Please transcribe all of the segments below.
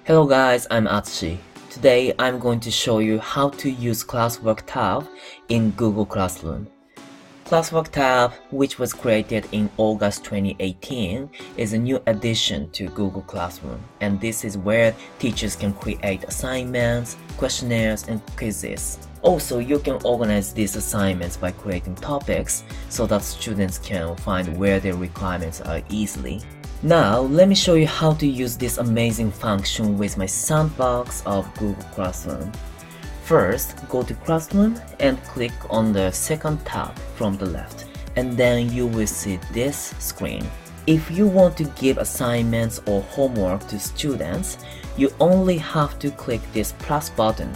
Hello guys, I'm Atsushi. Today I'm going to show you how to use Classwork tab in Google Classroom. Classwork tab, which was created in August 2018, is a new addition to Google Classroom, and this is where teachers can create assignments, questionnaires, and quizzes. Also, you can organize these assignments by creating topics so that students can find where their requirements are easily. Now, let me show you how to use this amazing function with my sandbox of Google Classroom. First, go to Classroom and click on the second tab from the left, and then you will see this screen. If you want to give assignments or homework to students, you only have to click this plus button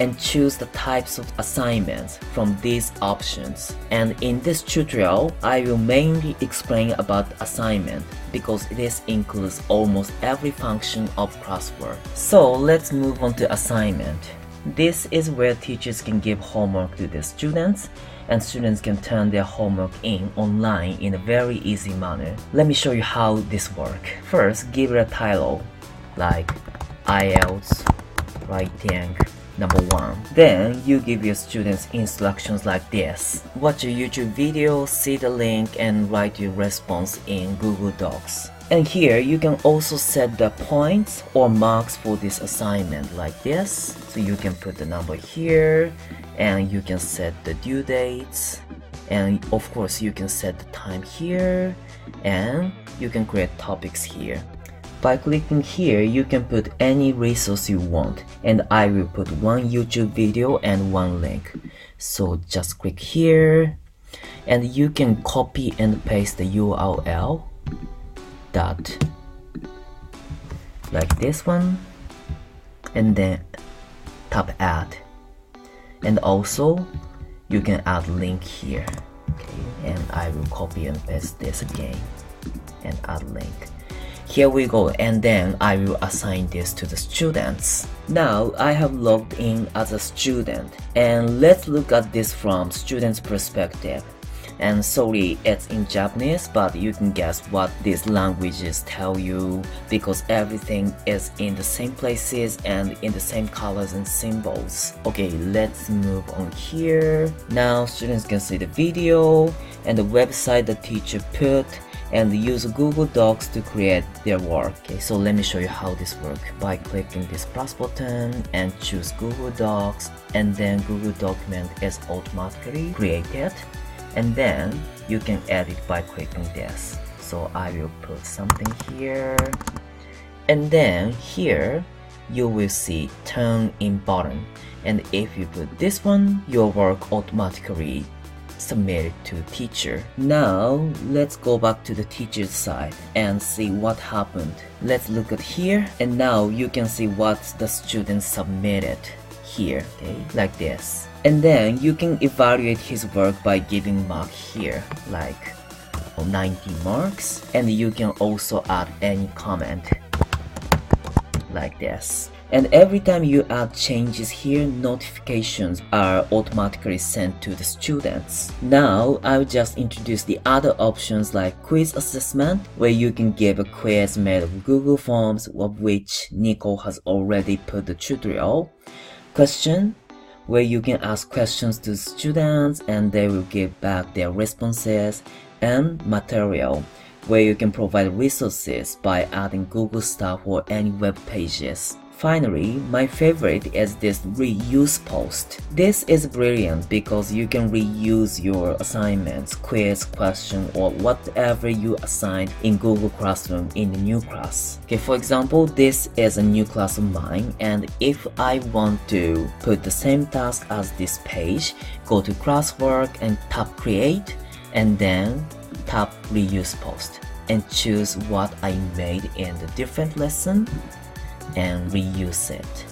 and choose the types of assignments from these options. And in this tutorial, I will mainly explain about assignment because this includes almost every function of Classwork. So let's move on to assignment. This is where teachers can give homework to their students, and students can turn their homework in online in a very easy manner. Let me show you how this works. First, give it a title like IELTS Writing Number 1. Then you give your students instructions like this. Watch a YouTube video, see the link, and write your response in Google Docs. And here you can also set the points or marks for this assignment like this. So you can put the number here, and you can set the due dates, and of course you can set the time here, and you can create topics here. By clicking here, you can put any resource you want, and I will put one YouTube video and one link. So just click here, and you can copy and paste the URL dot like this one, and then tap add, and also you can add link here. Okay, and I will copy and paste this again and add link. Here we go, and then I will assign this to the students. Now I have logged in as a student, and let's look at this from student's perspective. And sorry, it's in Japanese, but you can guess what these languages tell you because everything is in the same places and in the same colors and symbols. Okay, let's move on here. Now students can see the video and the website the teacher put, and use Google Docs to create their work. Okay, so let me show you how this works. By clicking this plus button and choose Google Docs, and then Google document is automatically created, and then you can edit by clicking this. So I will put something here, and then here you will see turn in button, and if you put this one, your work automatically submitted to teacher. Now let's go back to the teacher's side and see what happened. Let's look at here, and now you can see what the student submitted here, okay, like this. And then you can evaluate his work by giving mark here like 90 marks, and you can also add any comment like this. And every time you add changes here, notifications are automatically sent to the students. Now, I'll just introduce the other options like quiz assessment, where you can give a quiz made of Google Forms, of which Nico has already put the tutorial. Question, where you can ask questions to students and they will give back their responses. And material, where you can provide resources by adding Google stuff or any web pages. Finally, my favorite is this reuse post. This is brilliant because you can reuse your assignments, quiz, question, or whatever you assigned in Google Classroom in the new class. Okay, for example, this is a new class of mine, and if I want to put the same task as this page, go to Classwork and tap create, and then tap reuse post and choose what I made in the different lesson and reuse it,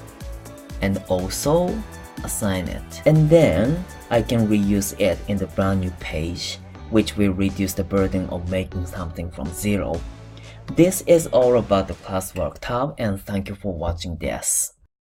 and also assign it, and then I can reuse it in the brand new page, which will reduce the burden of making something from zero. This is all about the Classwork tab, and thank you for watching this.